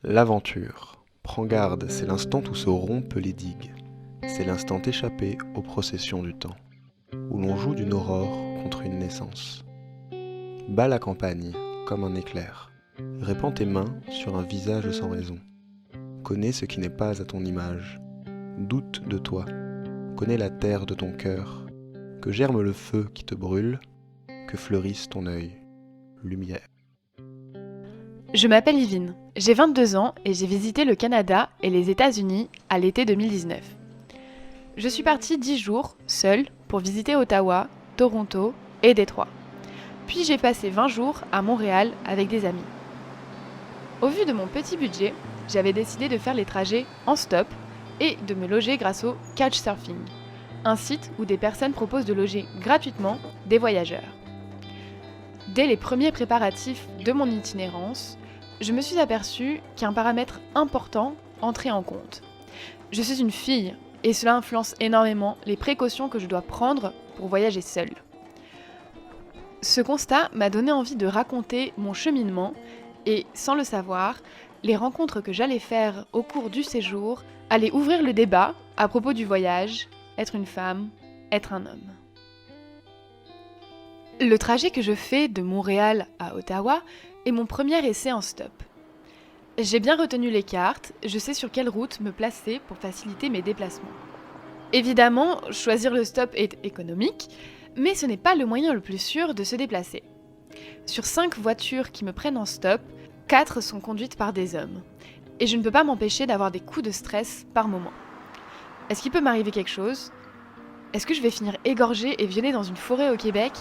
L'aventure. Prends garde, c'est l'instant où se rompent les digues. C'est l'instant échappé aux processions du temps, où l'on joue d'une aurore contre une naissance. Bats la campagne, comme un éclair. Répands tes mains sur un visage sans raison. Connais ce qui n'est pas à ton image. Doute de toi. Connais la terre de ton cœur. Que germe le feu qui te brûle, que fleurisse ton œil. Lumière. Je m'appelle Yvine, j'ai 22 ans et j'ai visité le Canada et les États-Unis à l'été 2019. Je suis partie 10 jours, seule, pour visiter Ottawa, Toronto et Détroit. Puis j'ai passé 20 jours à Montréal avec des amis. Au vu de mon petit budget, j'avais décidé de faire les trajets en stop et de me loger grâce au Couchsurfing, un site où des personnes proposent de loger gratuitement des voyageurs. Dès les premiers préparatifs de mon itinérance, je me suis aperçue qu'un paramètre important entrait en compte. Je suis une fille et cela influence énormément les précautions que je dois prendre pour voyager seule. Ce constat m'a donné envie de raconter mon cheminement et, sans le savoir, les rencontres que j'allais faire au cours du séjour allaient ouvrir le débat à propos du voyage, être une femme, être un homme. Le trajet que je fais de Montréal à Ottawa est mon premier essai en stop. J'ai bien retenu les cartes, je sais sur quelle route me placer pour faciliter mes déplacements. Évidemment, choisir le stop est économique, mais ce n'est pas le moyen le plus sûr de se déplacer. Sur 5 voitures qui me prennent en stop, 4 sont conduites par des hommes. Et je ne peux pas m'empêcher d'avoir des coups de stress par moment. Est-ce qu'il peut m'arriver quelque chose ? Est-ce que je vais finir égorgée et violée dans une forêt au Québec ?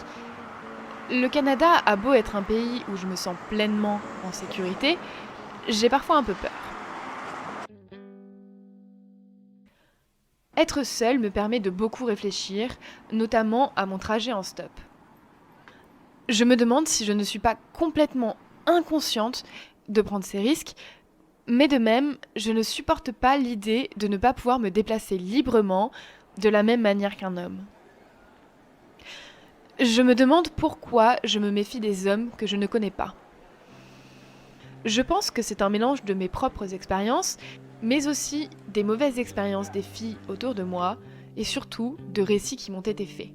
Le Canada a beau être un pays où je me sens pleinement en sécurité, j'ai parfois un peu peur. Être seule me permet de beaucoup réfléchir, notamment à mon trajet en stop. Je me demande si je ne suis pas complètement inconsciente de prendre ces risques, mais de même, je ne supporte pas l'idée de ne pas pouvoir me déplacer librement de la même manière qu'un homme. Je me demande pourquoi je me méfie des hommes que je ne connais pas. Je pense que c'est un mélange de mes propres expériences, mais aussi des mauvaises expériences des filles autour de moi, et surtout de récits qui m'ont été faits.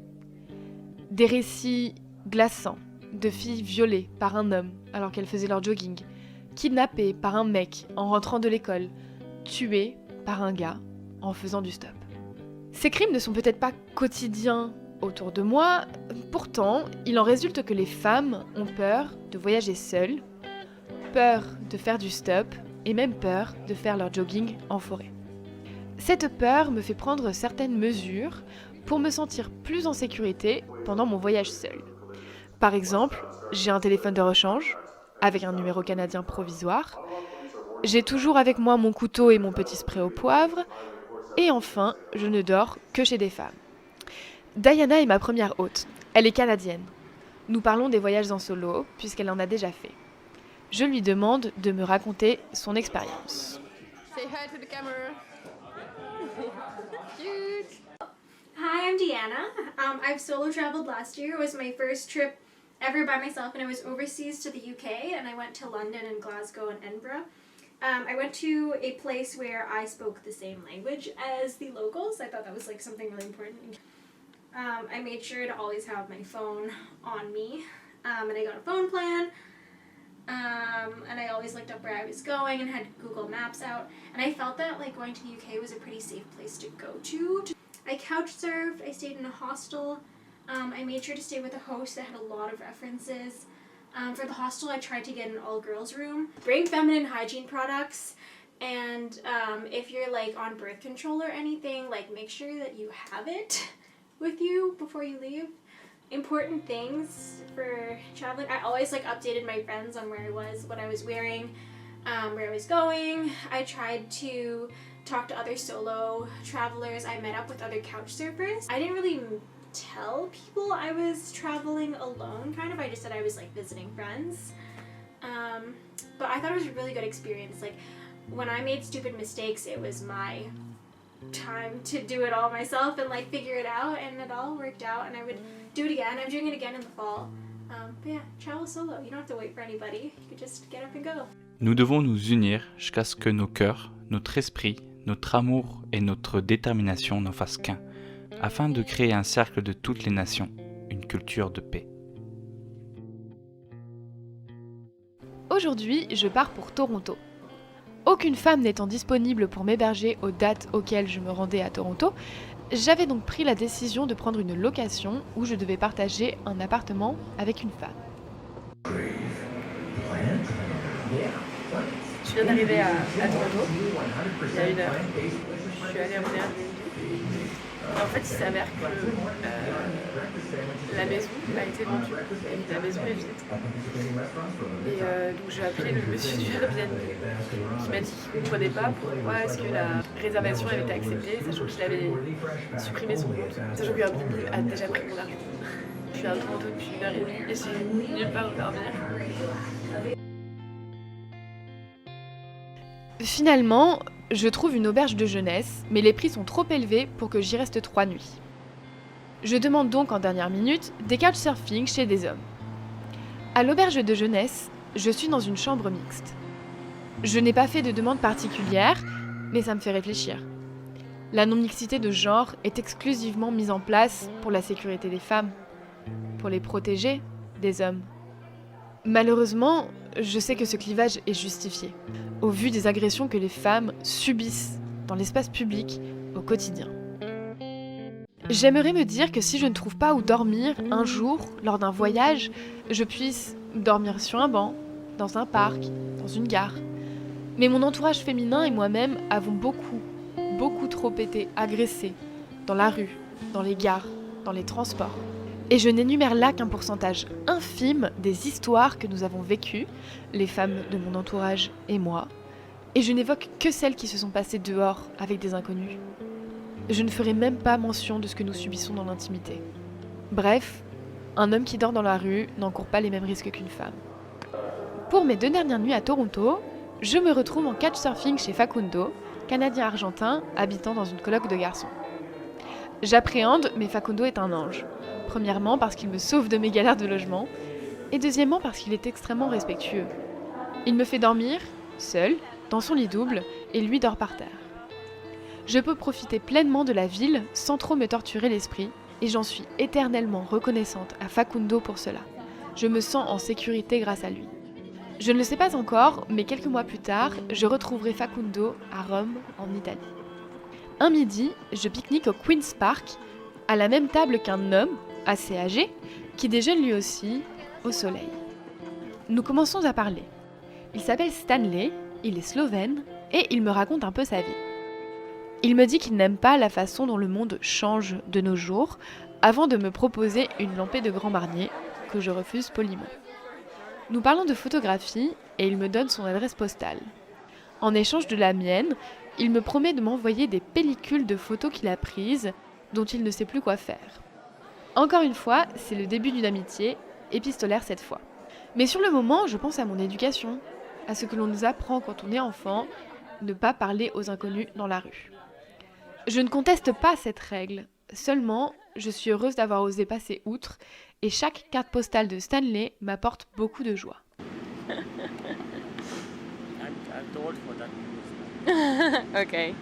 Des récits glaçants, de filles violées par un homme alors qu'elles faisaient leur jogging, kidnappées par un mec en rentrant de l'école, tuées par un gars en faisant du stop. Ces crimes ne sont peut-être pas quotidiens autour de moi, pourtant, il en résulte que les femmes ont peur de voyager seules, peur de faire du stop et même peur de faire leur jogging en forêt. Cette peur me fait prendre certaines mesures pour me sentir plus en sécurité pendant mon voyage seul. Par exemple, j'ai un téléphone de rechange avec un numéro canadien provisoire, j'ai toujours avec moi mon couteau et mon petit spray au poivre, et enfin, je ne dors que chez des femmes. Diana est ma première hôte, elle est canadienne. Nous parlons des voyages en solo puisqu'elle en a déjà fait. Je lui demande de me raconter son expérience. Say hi to the camera. Cute. Hi, I'm Deanna. I've solo traveled last year. It was my first trip ever by myself, and I was overseas to the UK, and I went to London and Glasgow and Edinburgh. I went to a place where I spoke the same language as the locals. I thought that was like something really important. I made sure to always have my phone on me, and I got a phone plan. And I always looked up where I was going and had Google Maps out. And I felt that like going to the UK was a pretty safe place to go to. I couch surfed, I stayed in a hostel. I made sure to stay with a host that had a lot of references. For the hostel, I tried to get an all-girls room. Bring feminine hygiene products. And if you're like on birth control or anything, like make sure that you have it with you before you leave. Important things for traveling. I always like updated my friends on where I was, what I was wearing, where I was going. I tried to talk to other solo travelers. I met up with other couch surfers. I didn't really tell people I was traveling alone, kind of. I just said I was like visiting friends. But I thought it was a really good experience. Like when I made stupid mistakes, it was my time to do it all myself and like figure it out, and it all worked out, and I would do it again. I'm doing it again in the fall. But yeah, travel solo. You don't have to wait for anybody. You could just get up and go. Nous devons nous unir jusqu'à ce que nos cœurs, notre esprit, notre amour et notre détermination n'en fassent qu'un, afin de créer un cercle de toutes les nations, une culture de paix. Aujourd'hui, je pars pour Toronto. Aucune femme n'étant disponible pour m'héberger aux dates auxquelles je me rendais à Toronto, j'avais donc pris la décision de prendre une location où je devais partager un appartement avec une femme. Je viens d'arriver à Toronto, il y a 1 heure. Je suis allée en Airbnb. Et en fait, il s'avère que la maison a été vendue. Et la maison est vide. Et donc j'ai appelé le monsieur du Airbnb qui m'a dit qu'il ne comprenait pas pourquoi est-ce que la réservation avait été acceptée, sachant qu'il avait supprimé son compte, sachant que Airbnb a déjà pris mon argent. Je suis à Toronto depuis 1h30 et j'ai nulle part où dormir. Finalement, je trouve une auberge de jeunesse, mais les prix sont trop élevés pour que j'y reste 3 nuits. Je demande donc en dernière minute des couchsurfing chez des hommes. À l'auberge de jeunesse, je suis dans une chambre mixte. Je n'ai pas fait de demande particulière, mais ça me fait réfléchir. La non-mixité de genre est exclusivement mise en place pour la sécurité des femmes, pour les protéger des hommes. Malheureusement, je sais que ce clivage est justifié, au vu des agressions que les femmes subissent dans l'espace public au quotidien. J'aimerais me dire que si je ne trouve pas où dormir un jour lors d'un voyage, je puisse dormir sur un banc, dans un parc, dans une gare. Mais mon entourage féminin et moi-même avons beaucoup trop été agressés dans la rue, dans les gares, dans les transports. Et je n'énumère là qu'un pourcentage infime des histoires que nous avons vécues, les femmes de mon entourage et moi, et je n'évoque que celles qui se sont passées dehors avec des inconnus. Je ne ferai même pas mention de ce que nous subissons dans l'intimité. Bref, un homme qui dort dans la rue n'encourt pas les mêmes risques qu'une femme. Pour mes 2 dernières nuits à Toronto, je me retrouve en couchsurfing chez Facundo, Canadien-Argentin habitant dans une coloc de garçons. J'appréhende, mais Facundo est un ange. Premièrement parce qu'il me sauve de mes galères de logement, et deuxièmement parce qu'il est extrêmement respectueux. Il me fait dormir, seul, dans son lit double, et lui dort par terre. Je peux profiter pleinement de la ville sans trop me torturer l'esprit, et j'en suis éternellement reconnaissante à Facundo pour cela. Je me sens en sécurité grâce à lui. Je ne le sais pas encore, mais quelques mois plus tard, je retrouverai Facundo à Rome, en Italie. Un midi, je pique-nique au Queen's Park, à la même table qu'un homme, assez âgé, qui déjeune lui aussi au soleil. Nous commençons à parler. Il s'appelle Stanley, il est slovène, et il me raconte un peu sa vie. Il me dit qu'il n'aime pas la façon dont le monde change de nos jours, avant de me proposer une lampée de Grand Marnier, que je refuse poliment. Nous parlons de photographie, et il me donne son adresse postale. En échange de la mienne, il me promet de m'envoyer des pellicules de photos qu'il a prises, dont il ne sait plus quoi faire. Encore une fois, c'est le début d'une amitié, épistolaire cette fois. Mais sur le moment, je pense à mon éducation, à ce que l'on nous apprend quand on est enfant, ne pas parler aux inconnus dans la rue. Je ne conteste pas cette règle, seulement je suis heureuse d'avoir osé passer outre, et chaque carte postale de Stanley m'apporte beaucoup de joie. Okay.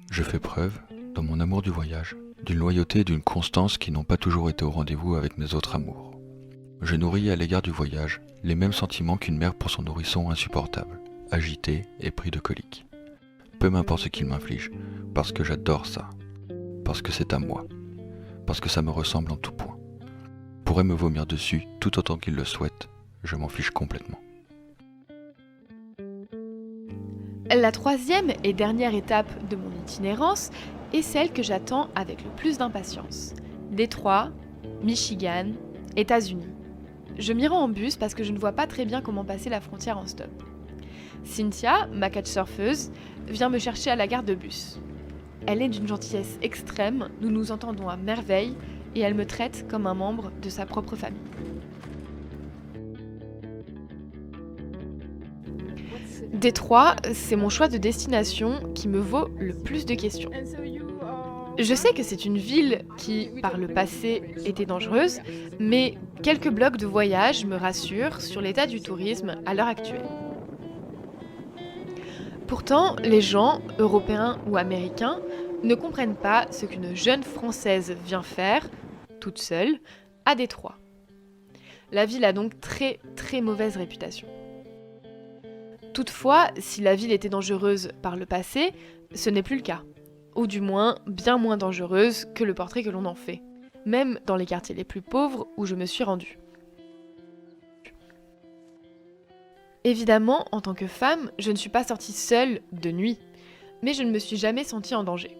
Je fais preuve, dans mon amour du voyage, d'une loyauté et d'une constance qui n'ont pas toujours été au rendez-vous avec mes autres amours. Je nourris à l'égard du voyage les mêmes sentiments qu'une mère pour son nourrisson insupportable, agité et pris de colique. Peu m'importe ce qu'il m'inflige, parce que j'adore ça, parce que c'est à moi, parce que ça me ressemble en tout point. Pourrait me vomir dessus tout autant qu'il le souhaite, je m'en fiche complètement. La 3e et dernière étape de mon itinérance est celle que j'attends avec le plus d'impatience. Détroit, Michigan, États-Unis. Je m'y rends en bus parce que je ne vois pas très bien comment passer la frontière en stop. Cynthia, ma couchsurfeuse, vient me chercher à la gare de bus. Elle est d'une gentillesse extrême, nous nous entendons à merveille et elle me traite comme un membre de sa propre famille. Détroit, c'est mon choix de destination qui me vaut le plus de questions. Je sais que c'est une ville qui, par le passé, était dangereuse, mais quelques blogs de voyage me rassurent sur l'état du tourisme à l'heure actuelle. Pourtant, les gens, européens ou américains, ne comprennent pas ce qu'une jeune Française vient faire, toute seule, à Détroit. La ville a donc très très mauvaise réputation. Toutefois, si la ville était dangereuse par le passé, ce n'est plus le cas. Ou du moins, bien moins dangereuse que le portrait que l'on en fait. Même dans les quartiers les plus pauvres où je me suis rendue. Évidemment, en tant que femme, je ne suis pas sortie seule de nuit, mais je ne me suis jamais sentie en danger.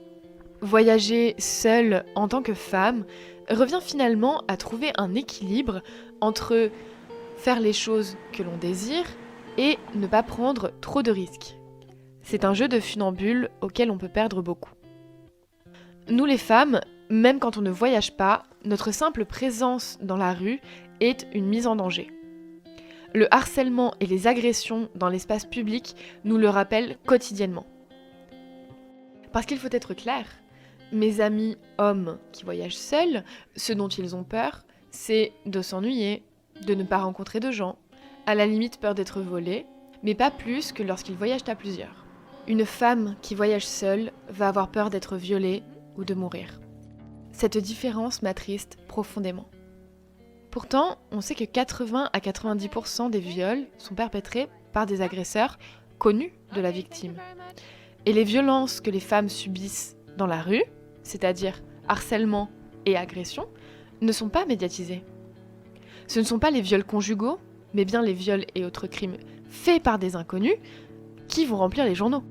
Voyager seule en tant que femme revient finalement à trouver un équilibre entre faire les choses que l'on désire et ne pas prendre trop de risques. C'est un jeu de funambule auquel on peut perdre beaucoup. Nous les femmes, même quand on ne voyage pas, notre simple présence dans la rue est une mise en danger. Le harcèlement et les agressions dans l'espace public nous le rappellent quotidiennement. Parce qu'il faut être clair, mes amis hommes qui voyagent seuls, ce dont ils ont peur, c'est de s'ennuyer, de ne pas rencontrer de gens, à la limite peur d'être volés, mais pas plus que lorsqu'ils voyagent à plusieurs. Une femme qui voyage seule va avoir peur d'être violée ou de mourir. Cette différence m'attriste profondément. Pourtant, on sait que 80 à 90% des viols sont perpétrés par des agresseurs connus de la victime. Et les violences que les femmes subissent dans la rue, c'est-à-dire harcèlement et agression, ne sont pas médiatisées. Ce ne sont pas les viols conjugaux, mais bien les viols et autres crimes faits par des inconnus qui vont remplir les journaux.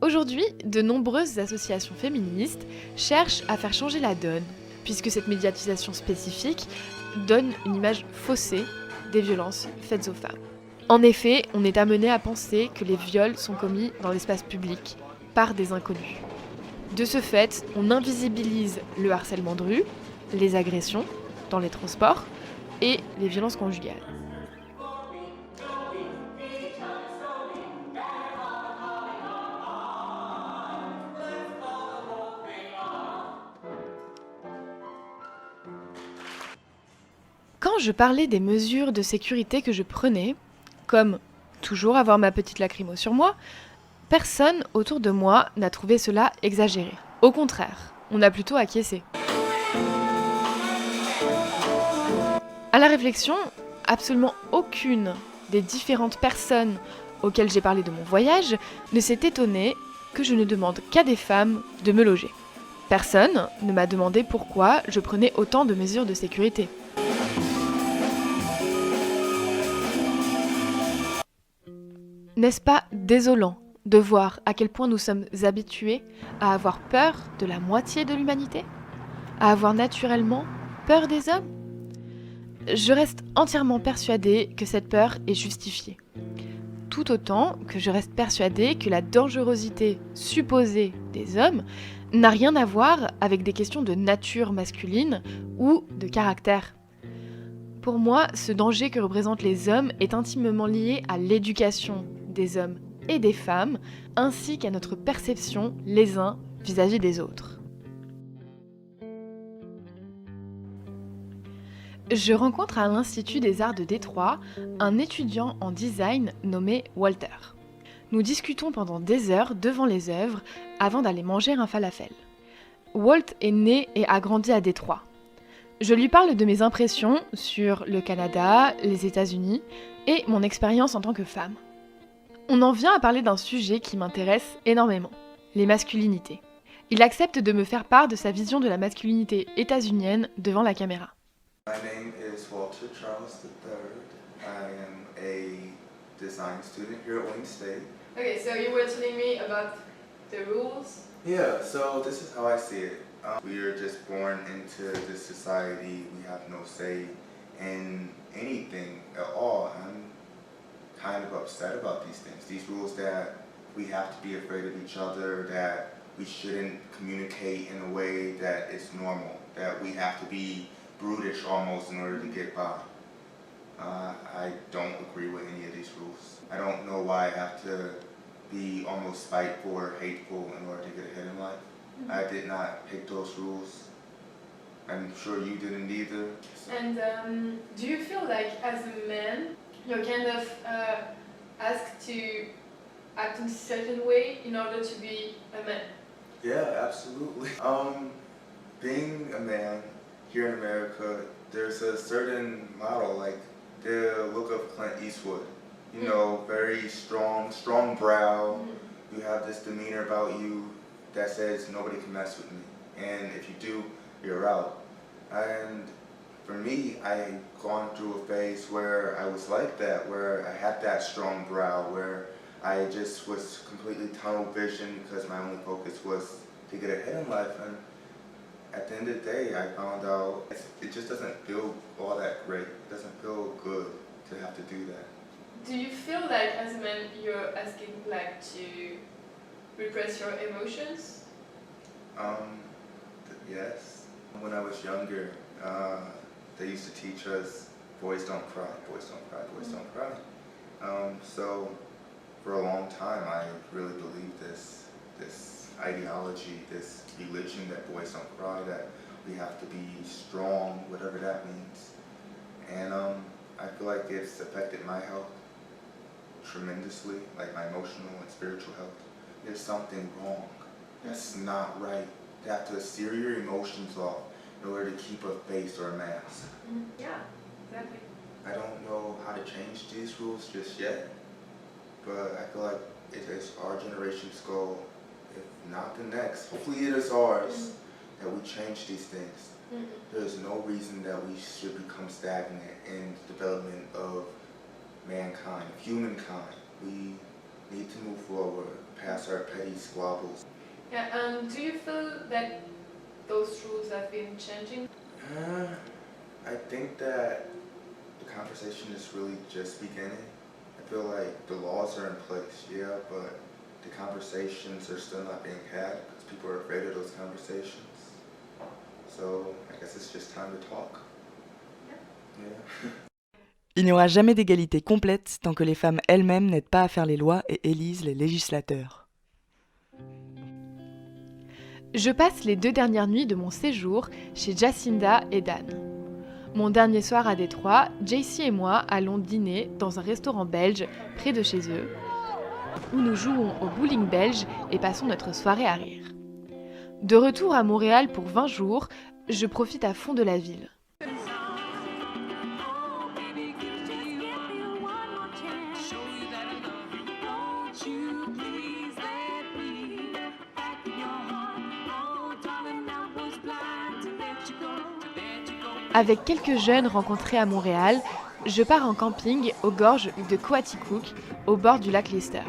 Aujourd'hui, de nombreuses associations féministes cherchent à faire changer la donne, puisque cette médiatisation spécifique donne une image faussée des violences faites aux femmes. En effet, on est amené à penser que les viols sont commis dans l'espace public, par des inconnus. De ce fait, on invisibilise le harcèlement de rue, les agressions dans les transports et les violences conjugales. Quand je parlais des mesures de sécurité que je prenais, comme toujours avoir ma petite lacrymo sur moi, personne autour de moi n'a trouvé cela exagéré. Au contraire, on a plutôt acquiescé. À la réflexion, absolument aucune des différentes personnes auxquelles j'ai parlé de mon voyage ne s'est étonnée que je ne demande qu'à des femmes de me loger. Personne ne m'a demandé pourquoi je prenais autant de mesures de sécurité. N'est-ce pas désolant de voir à quel point nous sommes habitués à avoir peur de la moitié de l'humanité ? À avoir naturellement peur des hommes ? Je reste entièrement persuadée que cette peur est justifiée. Tout autant que je reste persuadée que la dangerosité supposée des hommes n'a rien à voir avec des questions de nature masculine ou de caractère. Pour moi, ce danger que représentent les hommes est intimement lié à l'éducation des hommes et des femmes, ainsi qu'à notre perception les uns vis-à-vis des autres. Je rencontre à l'Institut des Arts de Détroit un étudiant en design nommé Walter. Nous discutons pendant des heures devant les œuvres avant d'aller manger un falafel. Walt est né et a grandi à Détroit. Je lui parle de mes impressions sur le Canada, les États-Unis et mon expérience en tant que femme. On en vient à parler d'un sujet qui m'intéresse énormément, les masculinités. Il accepte de me faire part de sa vision de la masculinité états-unienne devant la caméra. My name is Walter Charles III. I am a design student here at Wayne State. Okay, so you were telling me about the rules. Yeah, so this is how I see it. We are just born into this society. We have no say in anything at all. I'm kind of upset about these things. These rules that we have to be afraid of each other, that we shouldn't communicate in a way that is normal, that we have to be brutish almost in order to get by. I don't agree with any of these rules. I don't know why I have to be almost spiteful or hateful in order to get ahead in life. I did not pick those rules. I'm sure you didn't either. And do you feel like as a man, you're kind of asked to act in a certain way in order to be a man? Yeah, absolutely. Being a man here in America, there's a certain model, like the look of Clint Eastwood. You know, very strong brow. You have this demeanor about you that says nobody can mess with me. And if you do, you're out. And for me, I've gone through a phase where I was like that, where I had that strong brow, where I just was completely tunnel vision because my only focus was to get ahead in life. And at the end of the day, I found out it just doesn't feel all that great. It doesn't feel good to have to do that. Do you feel like as a man you're asking like to repress your emotions? Yes. When I was younger, they used to teach us, boys don't cry, boys don't cry, boys don't cry. So for a long time, I really believed this ideology, this religion that boys don't cry, that we have to be strong, whatever that means. And I feel like it's affected my health tremendously, like my emotional and spiritual health. There's something wrong. That's not right. You have to steer your emotions off in order to keep a face or a mask. Yeah, exactly. I don't know how to change these rules just yet, but I feel like it is our generation's goal, if not the next, hopefully it is ours, that we change these things. There's no reason that we should become stagnant in the development of mankind, of humankind. We need to move forward past our petty squabbles. Yeah, do you feel that those rules have been changing? I think that the conversation is really just beginning. I feel like the laws are in place, yeah, but the conversations are still not being had because people are afraid of those conversations. So I guess it's just time to talk. Yeah. Il n'y aura jamais d'égalité complète tant que les femmes elles-mêmes n'aident pas à faire les lois et élisent les législateurs. Je passe les 2 dernières nuits de mon séjour chez Jacinda et Dan. Mon dernier soir à Détroit, JC et moi allons dîner dans un restaurant belge près de chez eux, où nous jouons au bowling belge et passons notre soirée à rire. De retour à Montréal pour 20 jours, je profite à fond de la ville. Avec quelques jeunes rencontrés à Montréal, je pars en camping aux gorges de Coaticook, au bord du lac Lister.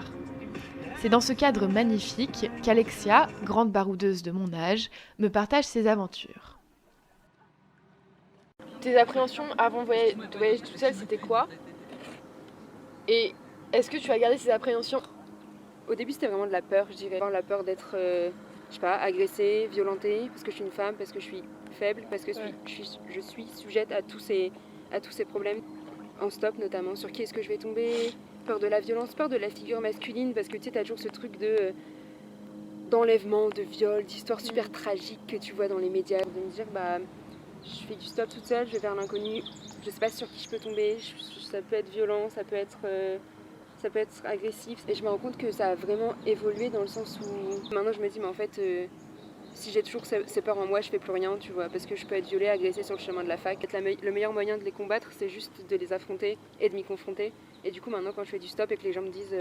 C'est dans ce cadre magnifique qu'Alexia, grande baroudeuse de mon âge, me partage ses aventures. Tes appréhensions avant de voyager toute seule, c'était quoi? Et est-ce que tu as gardé ces appréhensions? Au début, c'était vraiment de la peur, je dirais. La peur d'être, je sais pas, agressée, violentée, parce que je suis une femme, parce que je suis faible, parce que je suis sujette à tous ces problèmes. En stop notamment, sur qui est-ce que je vais tomber, peur de la violence, peur de la figure masculine, parce que tu sais, t'as toujours ce truc d'enlèvement, de viol, d'histoires super tragiques que tu vois dans les médias. De me dire, bah, je fais du stop toute seule, je vais vers l'inconnu, je sais pas sur qui je peux tomber, ça peut être violent, ça peut être agressif. Et je me rends compte que ça a vraiment évolué dans le sens où maintenant je me dis, mais en fait, si j'ai toujours ces peurs en moi, je fais plus rien, tu vois, parce que je peux être violée, agressée sur le chemin de la fac. Le meilleur moyen de les combattre, c'est juste de les affronter et de m'y confronter. Et du coup, maintenant, quand je fais du stop et que les gens me disent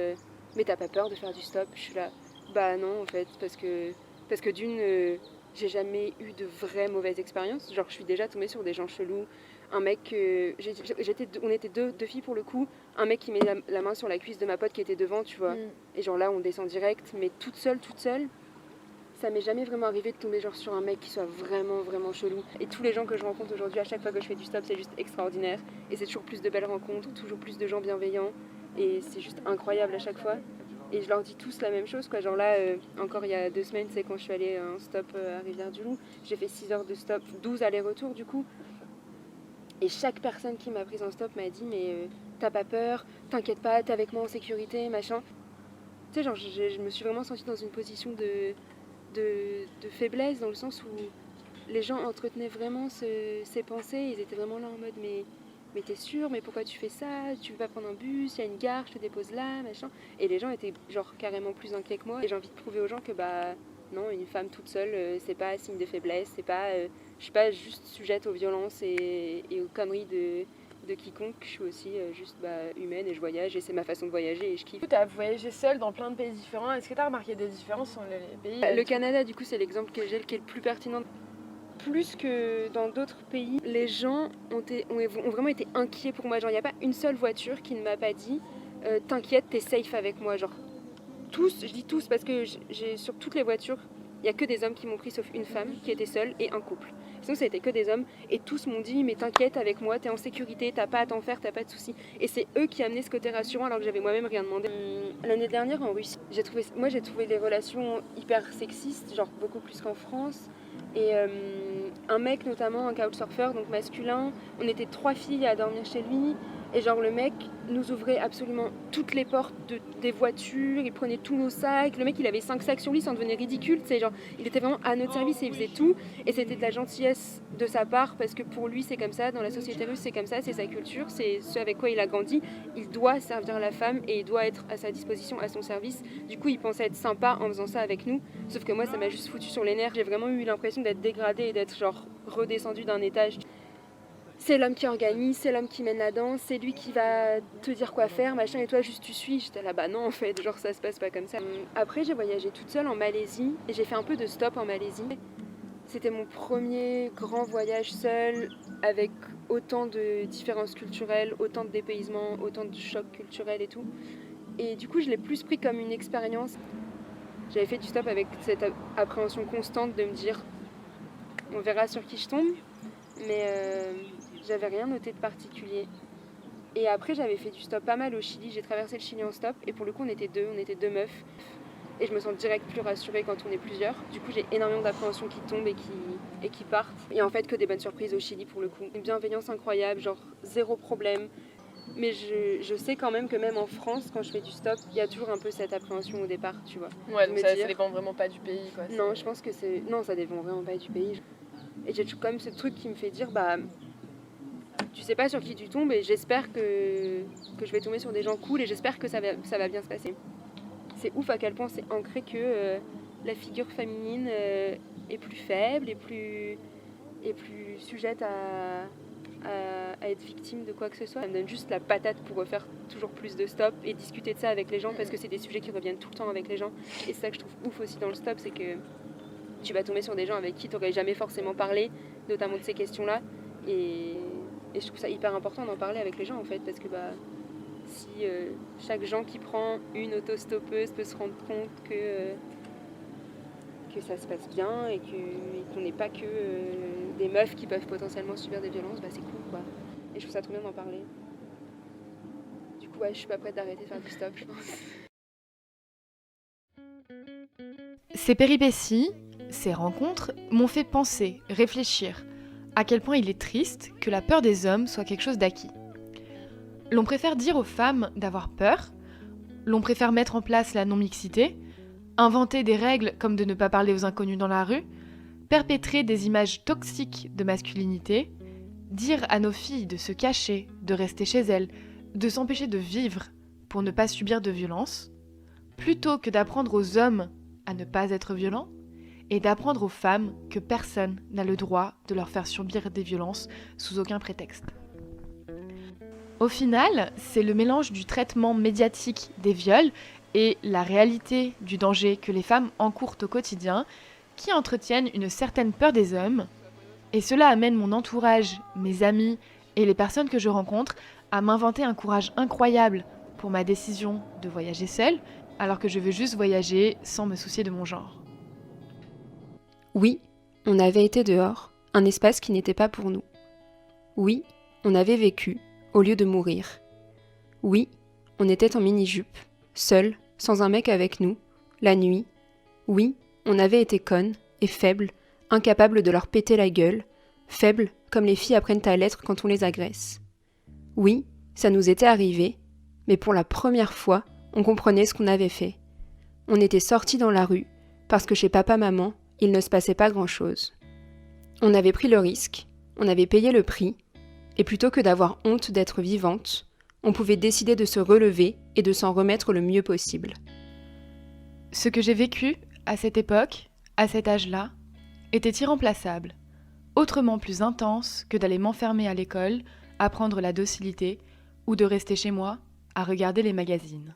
mais t'as pas peur de faire du stop? Je suis là, bah non, en fait, parce que d'une, j'ai jamais eu de vraies mauvaises expériences. Genre, je suis déjà tombée sur des gens chelous. Un mec, on était deux filles pour le coup. Un mec qui met la main sur la cuisse de ma pote qui était devant, tu vois. Et genre là, on descend direct, mais toute seule. Ça m'est jamais vraiment arrivé de tomber genre sur un mec qui soit vraiment, vraiment chelou. Et tous les gens que je rencontre aujourd'hui, à chaque fois que je fais du stop, c'est juste extraordinaire. Et c'est toujours plus de belles rencontres, toujours plus de gens bienveillants. Et c'est juste incroyable à chaque fois. Et je leur dis tous la même chose, quoi. Genre là, encore il y a 2 semaines, c'est quand je suis allée en stop à Rivière-du-Loup. J'ai fait 6 heures de stop, 12 allers-retours du coup. Et chaque personne qui m'a prise en stop m'a dit mais t'as pas peur, t'inquiète pas, t'es avec moi en sécurité, machin. Tu sais, genre je me suis vraiment sentie dans une position de faiblesse, dans le sens où les gens entretenaient vraiment ces pensées, ils étaient vraiment là en mode mais t'es sûr, mais pourquoi tu fais ça? Tu veux pas prendre un bus, il y a une gare, je te dépose là, machin. Et les gens étaient genre carrément plus inquiets que moi. Et j'ai envie de prouver aux gens que non, une femme toute seule, c'est pas signe de faiblesse, c'est pas, je suis pas juste sujette aux violences et aux conneries de quiconque. Je suis aussi juste humaine et je voyage et c'est ma façon de voyager et je kiffe. Tu as voyagé seule dans plein de pays différents. Est-ce que tu as remarqué des différences entre les pays? Le Canada, du coup, c'est l'exemple que j'ai qui est le plus pertinent. Plus que dans d'autres pays, les gens ont vraiment été inquiets pour moi. Genre, il n'y a pas une seule voiture qui ne m'a pas dit t'inquiète, t'es safe avec moi. Genre, tous, je dis tous parce que j'ai sur toutes les voitures, il n'y a que des hommes qui m'ont pris sauf une femme qui était seule et un couple. Sinon, ça a été que des hommes et tous m'ont dit mais t'inquiète avec moi, t'es en sécurité, t'as pas à t'en faire, t'as pas de soucis. Et c'est eux qui amenaient ce côté rassurant alors que j'avais moi-même rien demandé. L'année dernière en Russie, j'ai trouvé les relations hyper sexistes, genre beaucoup plus qu'en France. Et un mec notamment, un couchsurfer, donc masculin, on était 3 filles à dormir chez lui et genre le mec nous ouvrait absolument toutes les portes des voitures, il prenait tous nos sacs, le mec il avait 5 sacs sur lui, ça en devenait ridicule, c'est genre il était vraiment à notre service et il faisait tout et c'était de la gentillesse de sa part parce que pour lui c'est comme ça, dans la société russe c'est comme ça, c'est sa culture, c'est ce avec quoi il a grandi, il doit servir la femme et il doit être à sa disposition, à son service, du coup il pensait être sympa en faisant ça avec nous, sauf que moi ça m'a juste foutu sur les nerfs, j'ai vraiment eu l'impression d'être dégradée et d'être genre redescendue d'un étage. C'est l'homme qui organise, c'est l'homme qui mène la danse, c'est lui qui va te dire quoi faire, machin, et toi juste tu suis. J'étais là, non en fait, genre ça se passe pas comme ça. Après j'ai voyagé toute seule en Malaisie et j'ai fait un peu de stop en Malaisie. C'était mon premier grand voyage seul avec autant de différences culturelles, autant de dépaysement, autant de chocs culturels et tout. Et du coup je l'ai plus pris comme une expérience. J'avais fait du stop avec cette appréhension constante de me dire on verra sur qui je tombe, mais j'avais rien noté de particulier. Et après j'avais fait du stop pas mal au Chili, j'ai traversé le Chili en stop et pour le coup on était deux meufs et je me sens direct plus rassurée quand on est plusieurs. Du coup j'ai énormément d'appréhension qui tombent et qui partent. Et en fait que des bonnes surprises au Chili pour le coup. Une bienveillance incroyable, genre zéro problème. Mais je sais quand même que même en France, quand je fais du stop, il y a toujours un peu cette appréhension au départ, tu vois. Ouais, donc ça dépend vraiment pas du pays, quoi. Non, je pense que c'est... Non, ça dépend vraiment pas du pays. Et j'ai quand même ce truc qui me fait dire, tu sais pas sur qui tu tombes et j'espère que je vais tomber sur des gens cool et j'espère que ça va bien se passer. C'est ouf à quel point c'est ancré que la figure féminine est plus faible et plus sujette à être victime de quoi que ce soit. Ça me donne juste la patate pour refaire toujours plus de stop et discuter de ça avec les gens parce que c'est des sujets qui reviennent tout le temps avec les gens. Et c'est ça que je trouve ouf aussi dans le stop, c'est que tu vas tomber sur des gens avec qui tu n'aurais jamais forcément parlé, notamment de ces questions-là. Et je trouve ça hyper important d'en parler avec les gens en fait, parce que si chaque gens qui prend une autostoppeuse peut se rendre compte que ça se passe bien et qu'on n'est pas que des meufs qui peuvent potentiellement subir des violences, c'est cool quoi. Et je trouve ça trop bien d'en parler. Du coup, je suis pas prête d'arrêter de faire du stop, je pense. Ces péripéties, ces rencontres m'ont fait penser, réfléchir, à quel point il est triste que la peur des hommes soit quelque chose d'acquis. L'on préfère dire aux femmes d'avoir peur, l'on préfère mettre en place la non-mixité, inventer des règles comme de ne pas parler aux inconnus dans la rue, perpétrer des images toxiques de masculinité, dire à nos filles de se cacher, de rester chez elles, de s'empêcher de vivre pour ne pas subir de violence, plutôt que d'apprendre aux hommes à ne pas être violents, et d'apprendre aux femmes que personne n'a le droit de leur faire subir des violences sous aucun prétexte. Au final, c'est le mélange du traitement médiatique des viols et la réalité du danger que les femmes encourent au quotidien qui entretiennent une certaine peur des hommes, et cela amène mon entourage, mes amis et les personnes que je rencontre à m'inventer un courage incroyable pour ma décision de voyager seule, alors que je veux juste voyager sans me soucier de mon genre. Oui, on avait été dehors, un espace qui n'était pas pour nous. Oui, on avait vécu, au lieu de mourir. Oui, on était en mini-jupe, seuls, sans un mec avec nous, la nuit. Oui, on avait été connes et faibles, incapables de leur péter la gueule, faibles comme les filles apprennent à l'être quand on les agresse. Oui, ça nous était arrivé, mais pour la première fois, on comprenait ce qu'on avait fait. On était sortis dans la rue, parce que chez papa-maman, il ne se passait pas grand-chose. On avait pris le risque, on avait payé le prix, et plutôt que d'avoir honte d'être vivante, on pouvait décider de se relever et de s'en remettre le mieux possible. Ce que j'ai vécu, à cette époque, à cet âge-là, était irremplaçable, autrement plus intense que d'aller m'enfermer à l'école, apprendre la docilité, ou de rester chez moi, à regarder les magazines.